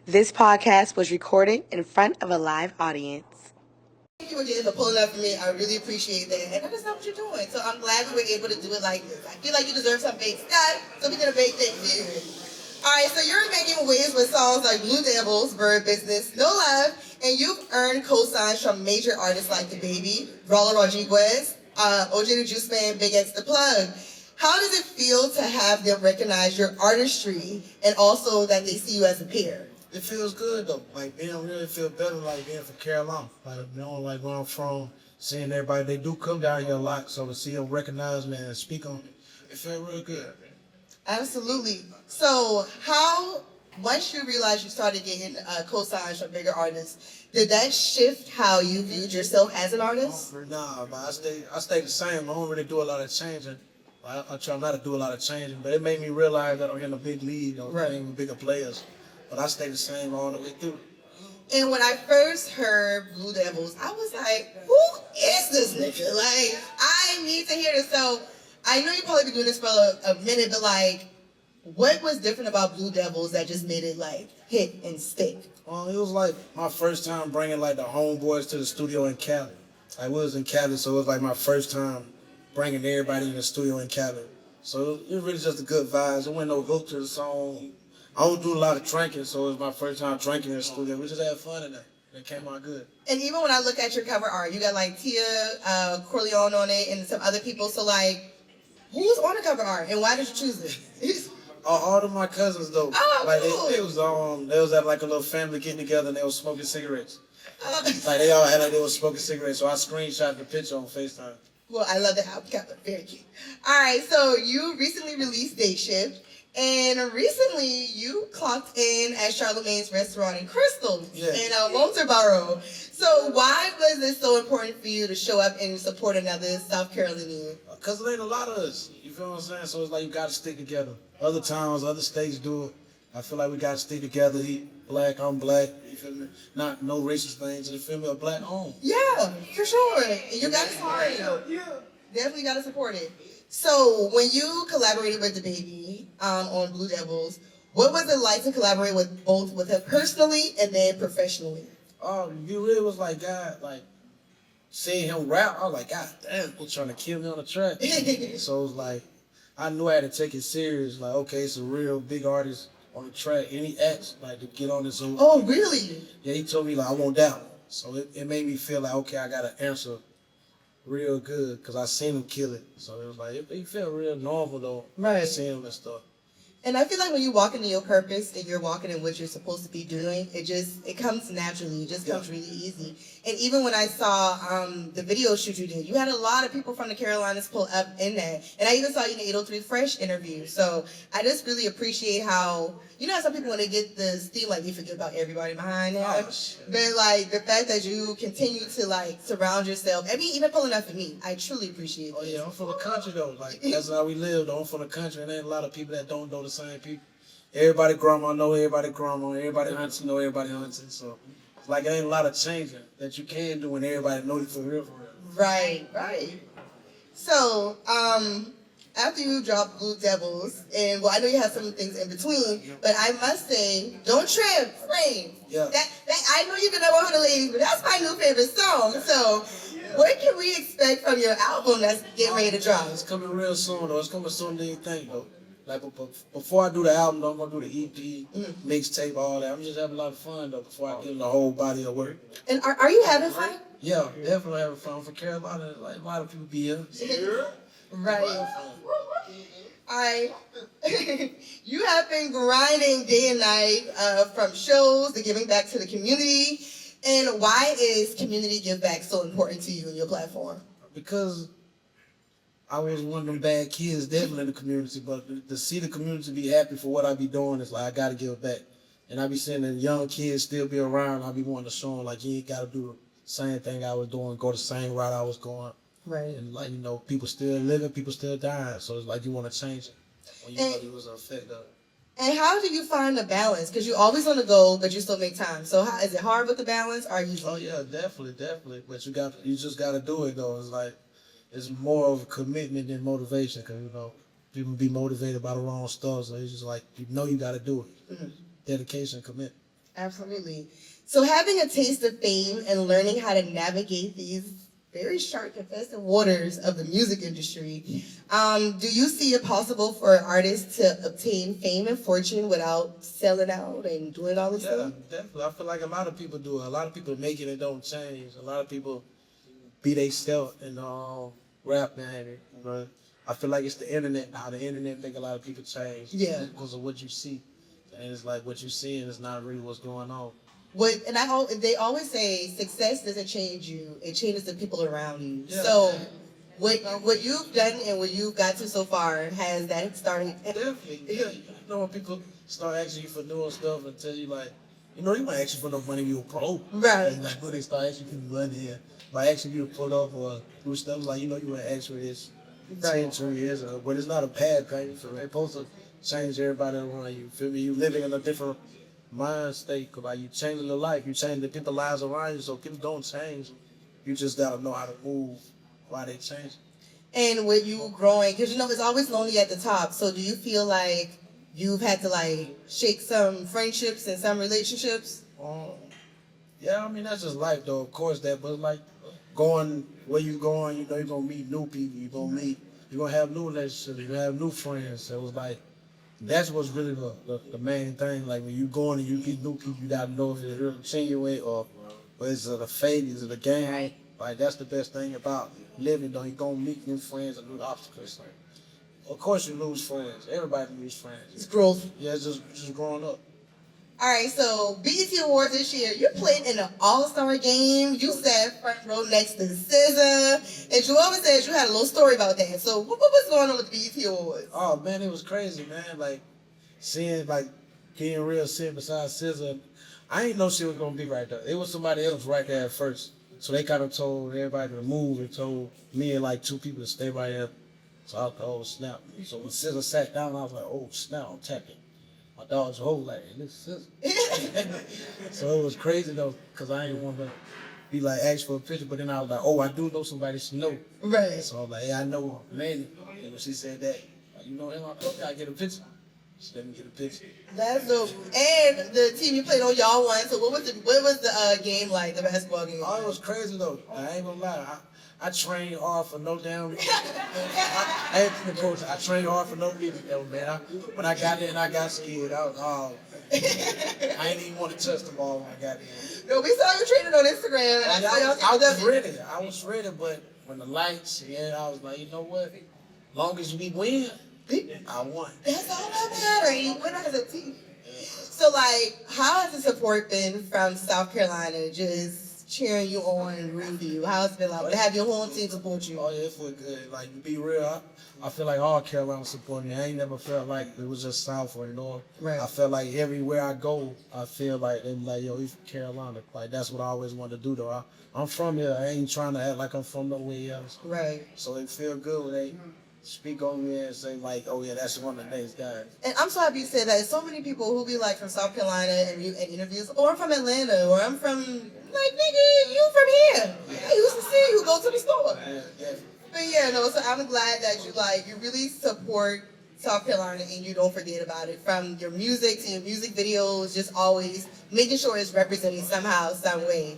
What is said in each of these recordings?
This podcast was recorded in front of a live audience. Thank you again for pulling up for me. I really appreciate that. And that's not what you're doing. So I'm glad we were able to do it like this. I feel like you deserve some baked Scott, so we did a baked thing for you. Alright, so you're making waves with songs like Blue Devils, Bird Business, No Love, and you've earned cosigns from major artists like The Baby, Roller Rodriguez, OJ the Juice Man, Big X The Plug. How does it feel to have them recognize your artistry and also that they see you as a peer? It feels good though. Like being really feel better like being from Carolina. Like like where I'm from, seeing everybody, they do come down here a lot, so to see them recognize me and speak on it felt real good. Absolutely. So how, once you realized you started getting cosigns from bigger artists, did that shift how you viewed yourself as an artist? Nah, but I stay the same. I don't really do a lot of changing. I try not to do a lot of changing, but it made me realize that I'm in a big league, playing with bigger players. But I stay the same all the way through. And when I first heard Blue Devils, I was like, who is this nigga? Like, I need to hear this. So I know you've probably been doing this for a minute, but like, what was different about Blue Devils that just made it like hit and stick? It was like my first time bringing like the homeboys to the studio in Cali. I was in Cali, so it was like my first time bringing everybody in the studio in Cali. So it was really just a good vibes. There wasn't no hook to the song. I don't do a lot of drinking, so it was my first time drinking in the studio. We just had fun in there. It came out good. And even when I look at your cover art, you got like Tia Corleone on it and some other people. So like, who's on the cover art and why did you choose it? All of my cousins though. Oh, like cool. They was at like a little family getting together and they was smoking cigarettes. Like they all had like they was smoking cigarettes, so I screenshot the picture on FaceTime. Well, I love the album cover. Very cute. All right, so you recently released Day Shift. And recently, you clocked in at Charlemagne's restaurant in Crystal in Walterboro. So why was it so important for you to show up and support another South Carolinian? Because there ain't a lot of us. You feel what I'm saying? So it's like you got to stick together. Other towns, other states do it. I feel like we got to stick together. He black, I'm black. You feel me? Not no racist things. You feel me? A black home. Yeah, for sure. And you got to support it. Yeah. Definitely got to support it. So when you collaborated with The Baby on Blue Devils, what was it like to collaborate with him personally and then professionally? You really was like, God, like, seeing him rap, I was like, God damn, he's trying to kill me on the track. So it was like, I knew I had to take it serious. Like, okay, it's a real big artist on the track. And he asked, like, to get on this. Oh, really? Yeah, he told me, like, I want that one. So it made me feel like, okay, I got to answer real good, because I seen him kill it. So it was like, it felt real normal though. Right. Seeing him and stuff. And I feel like when you walk into your purpose and you're walking in what you're supposed to be doing, it comes naturally. It just comes really easy. And even when I saw the video shoot you did, you had a lot of people from the Carolinas pull up in that. And I even saw you in the 803 Fresh interview. So I just really appreciate how, you know how some people when they get the steam, like you forget about everybody behind them. But like the fact that you continue to like surround yourself, I mean, even pulling up for me, I truly appreciate it. Oh yeah, I'm from the country though. Like that's how we live though. I'm from the country and there ain't a lot of people that don't know the same people. Everybody grandma know everybody grandma, everybody auntie know everybody auntie. So it's like there ain't a lot of changing that you can do when everybody know you for real, for real. Right. So, after you dropped Blue Devils, and well, I know you have some things in between, but I must say, Don't Trip, Frame. Yeah. That I know you can know one of the ladies, but that's my new favorite song. So, what can we expect from your album that's getting ready to drop? It's coming real soon though. It's coming sooner than you think though. Like before I do the album, though, I'm gonna do the EP, mixtape, all that. I'm just having a lot of fun though before I get in the whole body of work. And are you having fun? Yeah, definitely having fun. For Carolina, like a lot of people be here. Right. You have been grinding day and night from shows to giving back to the community. And why is community give back so important to you and your platform? Because I was one of them bad kids, definitely in the community, but to see the community be happy for what I be doing is like, I gotta give back. And I be seeing the young kids still be around, I be wanting to show them like, you ain't gotta do the same thing I was doing, go the same route I was going. Right. And like, people still living, people still dying, so it's like you wanna change it. When you know you was an effect of it. And how do you find the balance? Because you're always on the go, but you still make time. So how, is it hard with the balance? Or are you? Oh yeah, definitely. But you just gotta do it though. It's like, it's more of a commitment than motivation, because people be motivated by the wrong stuff. So it's just like you gotta do it. Mm-hmm. Dedication, commitment. Absolutely. So having a taste of fame and learning how to navigate these very sharp and contested waters of the music industry, do you see it possible for artists to obtain fame and fortune without selling out and doing all this Yeah, stuff? definitely. I feel like a lot of people do it. A lot of people make it and don't change. A lot of people be they self and rap behind it. But I feel like it's the internet now. The internet make a lot of people change. Yeah. Because of what you see. And it's like what you see and it's not really what's going on. They always say success doesn't change you; it changes the people around you. Yeah. So, what you've done and what you've got to so far, has that started? Definitely. Yeah. You know when people start asking you for doing stuff and tell you like, you know, they might ask you for no money when you were broke. Right. And like when they start asking you for money here, by asking you to put up or do stuff like, you know, you want to ask for this 10, 20 years ago. But it's not a bad thing. So they're supposed to change everybody around you. Feel me? You living in a different mind state. Cause like you changing the life. You changing the people's lives around you. So people don't change. You just gotta know how to move while they change. And with you growing, because you know it's always lonely at the top. So do you feel like you've had to like shake some friendships and some relationships? Yeah, I mean that's just life though, of course that, but like going where you going, you know you're gonna meet new people, you're gonna have new relationships, you're gonna have new friends. So it was like that's what's really the main thing. Like when you going and you meet new people, you gotta know if it's really genuine or is it a fake, is it a game? Right. Like that's the best thing about living though. You're gonna meet new friends and new obstacles. Like, of course you lose friends. Everybody lose friends. It's growth. Yeah, it's just growing up. All right, so BET Awards this year, you played in an all-star game. You sat front row next to SZA, and you always said you had a little story about that. So what was going on with the BET Awards? Oh man, it was crazy, man. Like seeing like being real sitting beside SZA. I ain't know she was gonna be right there. It was somebody else right there at first. So they kind of told everybody to move and told me and like two people to stay right there. So I was like, oh snap. So when SZA sat down, I was like, oh snap, I'm tapping. My dog's whole like, this is So it was crazy though, cause I didn't want to be like ask for a picture, but then I was like, oh, I do know somebody she know. Right. So I was like, hey, I know Manny. And when she said that, like, you know him, I thought I get a picture. She let me get a picture. That's dope. And the team you played on, y'all won. So what was the game like, the basketball game? Oh, it was crazy though. I ain't gonna lie. I trained hard for no damn reason. I ain't the coach. I trained hard for no reason, though, man. When I got there and I got scared, I ain't even want to touch the ball when I got there. No, we saw you training on Instagram. And I was ready. I was ready, but when the lights, I was like, you know what? Long as we win, I won. That's all that matters. You win as a team. So, like, how has the support been from South Carolina? Just cheering you on and rooting for you. How's it been like to have your whole team support you? Oh yeah, it felt good. Like to be real, I feel like all Carolina support me. I ain't never felt like it was just South or North. Right. I felt like everywhere I go, I feel like they be like, yo, you from Carolina. Like that's what I always wanted to do though. I'm from here. I ain't trying to act like I'm from nowhere else. Right. So they feel good when they speak on me and say like, oh yeah, that's one of the nice guys. And I'm so happy you said that. So many people who be like from South Carolina and interviews, or I'm from Atlanta, or I'm from, like, nigga, you from here. I used to see you go to the store. Yeah. But yeah, no, so I'm glad that you really support South Carolina and you don't forget about it. From your music to your music videos, just always making sure it's represented somehow, some way.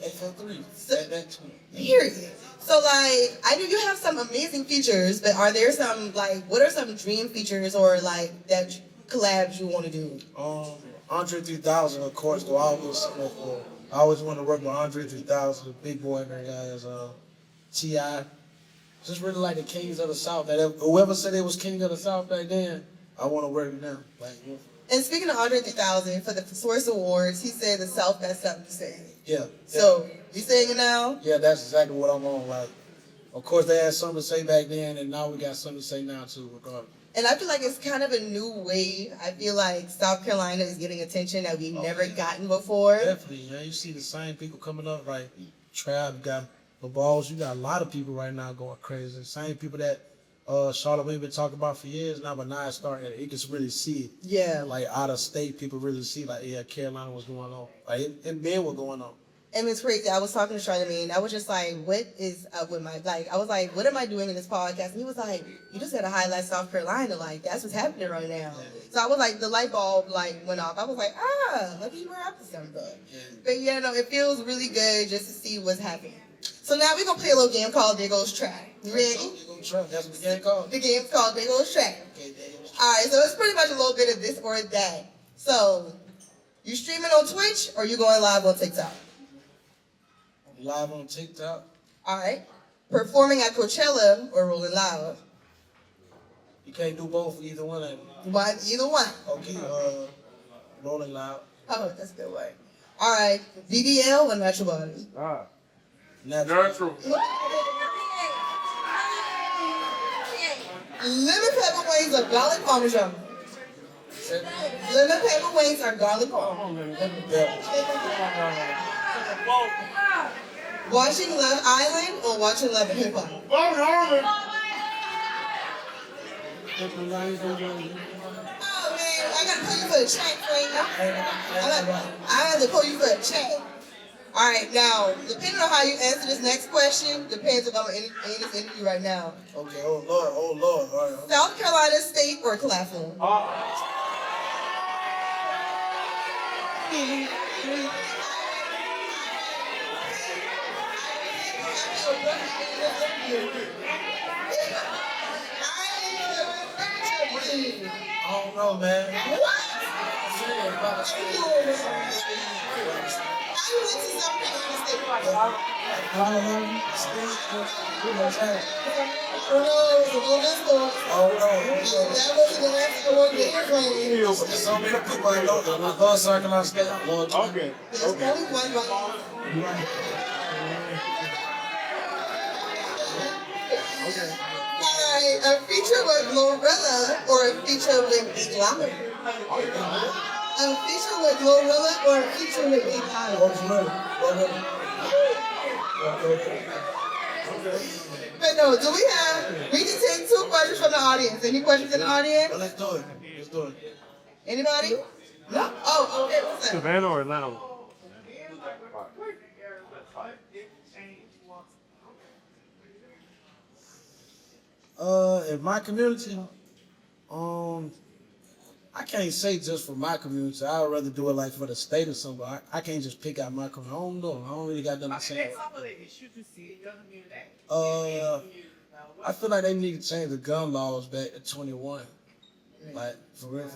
Period. So, like, I know you have some amazing features, but are there some, like, what are some dream features or, like, that collabs you want to do? Andre 3000, of course, though I always want to work with Andre 3000, big boy and guys, T.I. Just really like the kings of the South. Whoever said they was king of the South back then, I want to work with them. Like, And speaking of Andre 3000, for the Source Awards, he said the South got something to say. Yeah. So, you saying it now? Yeah, that's exactly what I'm on. Like, of course, they had something to say back then, and now we got something to say now, too, regardless. And I feel like it's kind of a new way. I feel like South Carolina is getting attention that we've never gotten before. Definitely, man. You see the same people coming up, like Trap, you got the balls. You got a lot of people right now going crazy. Same people that Charlotte we've been talking about for years now, but now it's starting. You can really see it. Yeah. Like out of state, people really see like, yeah, Carolina was going on. Like it been was going on. And it's crazy. I was talking to Charlamagne. I was just like, what is up with my, like, I was like, what am I doing in this podcast? And he was like, you just got to highlight South Carolina. Like, that's what's happening right now. So I was like, the light bulb, like, went off. I was like, lucky you were up to something. But yeah, no, it feels really good just to see what's happening. So now we're going to play a little game called There Goes Trap. You ready? That's what the game called? The game's called There Goes Trap. All right, so it's pretty much a little bit of this or that. So, you streaming on Twitch or you going live on TikTok? Live on TikTok. All right. Performing at Coachella or Rolling Loud? You can't do both, either one of them. Either one. Okay, Rolling Loud. Oh, that's a good one. All right. VDL or Natural Body? Natural. Lemon pepper wings or garlic parmesan? Lemon pepper wings or garlic parmesan? Watching Love Island or watching Love and Hip Hop? Oh man, I gotta pull you for a check right now. I have to pull you for a check. All right, now, depending on how you answer this next question, depends if I'm in this interview right now. Okay, oh Lord. All right. South Carolina State or Claflin? I don't know, man. So many people I know that I love South Carolina State. Okay. Alright, a feature with Glorilla or a feature with Big Llama? A feature with Glorilla or a feature with Big Llama? But no, we can take 2 questions from the audience. Any questions in the audience? Well, let's do it. Anybody? No? Oh, okay, what's that? Savannah or Atlanta? In my community, I can't say just for my community. I'd rather do it like for the state or something. I can't just pick out my community. I don't know. I don't really got nothing to say. I feel like they need to change the gun laws back to 21. Like, for real.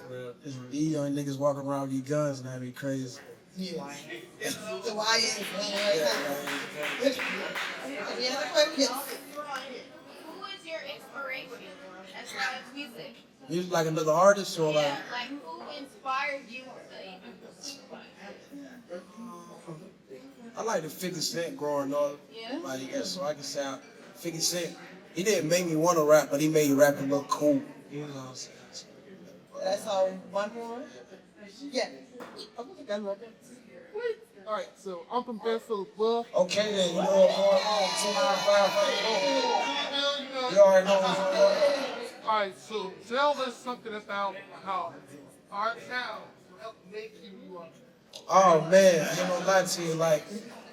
These young niggas walking around with these guns and that'd be crazy. Yeah. The YN. Any other questions? Who is your inspiration as far as music? Music like another artist or like? Yeah, like who inspired you to I like the 50 Cent growing up. Yeah? Like, yeah, so I can say 50 Cent, he didn't make me want to rap, but he made rapping look cool. You know what I'm saying? That's all. One more? Yeah. Alright, so I'm from Hartsville, well. Okay then, you know what's going on. 295. You already know what's going on. Alright, so tell us something about how our town helped make you Oh man, I ain't gonna lie to you, like,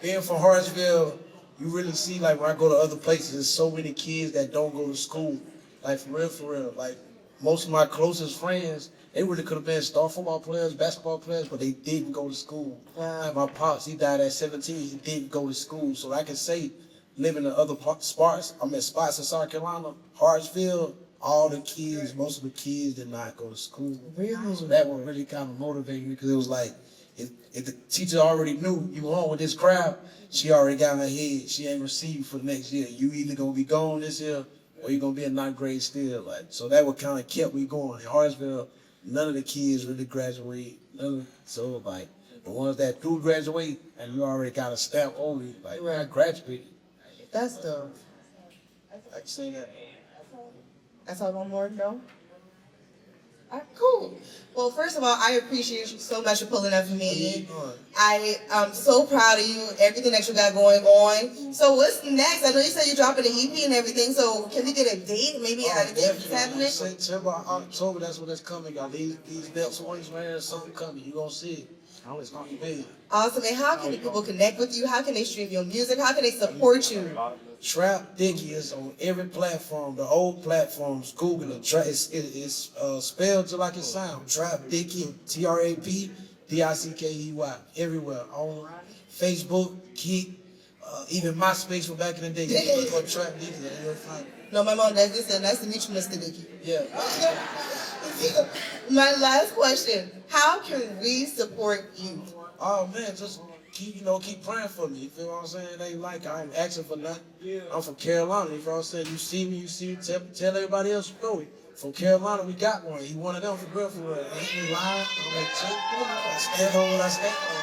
being from Hartsville, you really see, like, when I go to other places, there's so many kids that don't go to school. Like, for real. Like, most of my closest friends, they really could have been star football players, basketball players, but they didn't go to school. Like, my pops, he died at 17, he didn't go to school. So I can say, living in other spots, I'm in spots in South Carolina, Hartsville, all the kids, most of the kids did not go to school. Really? So that would really kind of motivate me, because it was like, if the teacher already knew you were on with this crowd, she already got in her head. She ain't received for the next year. You either gonna be gone this year or you're gonna be in 9th grade still. Like, so that would kind of kept me going. In Hartsville, none of the kids really graduate. So like the ones that do graduate and you already got a stamp on you, like I graduated. That's dope. I can say that. That's all one more, no? All right, cool. Well, first of all, I appreciate you so much for pulling up for me. I'm so proud of you, everything that you got going on. So what's next? I know you said you're dropping an EP and everything, so can we get a date? Maybe a date what's happening? September, October, that's when it's coming, y'all. These next ones, man, there's something coming. You gonna see it. I always call you big. Awesome. And how can people connect with you? How can they stream your music? How can they support you? Trap Dickey is on every platform, the old platforms. Google it. It's spelled just like it sounds. Trap Dickey, TrapDickey, everywhere. On Facebook, Kick, even MySpace from back in the day. You can look up Trap Dickey. You'll find it. No, my mom does this, and nice to meet you, Mr. Dickey. Yeah. My last question: how can we support you? Oh man, just keep praying for me. You feel what I'm saying? It ain't like I ain't asking for nothing. I'm from Carolina. You feel what I'm saying? You see me, tell everybody else you know it. From Carolina, we got one. He one of them for real, for real. Ain't lying. I'm like, I stand on what I stand on.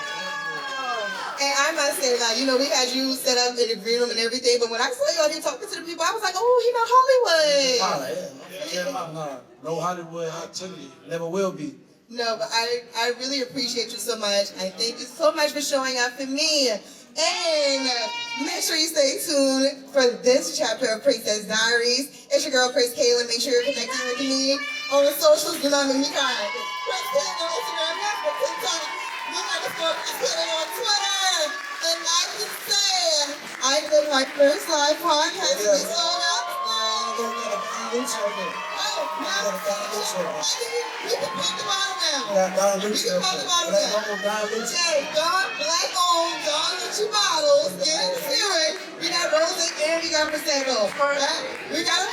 And I must say, like, you know, we had you set up in the green room and everything, but when I saw you out here talking to the people, I was like, oh, he not Hollywood. No Hollywood activity. Never will be. No, but I really appreciate you so much. I thank you so much for showing up for me. And make sure you stay tuned for this chapter of Princess Diaries. It's your girl, Kris Kaylin. Make sure you're connecting with me on the socials. Do not make me cry. Kris Kaylin on Instagram, TikTok. You underscore Kris Kaylin on Twitter. And I can say, I did my first live podcast. We sold out. We can pop the bottle now. We can pop the bottle now. Hey, Don, black owned, Don Gucci bottles. Get it serious. We got rose and we got Prosecco. Right? We got a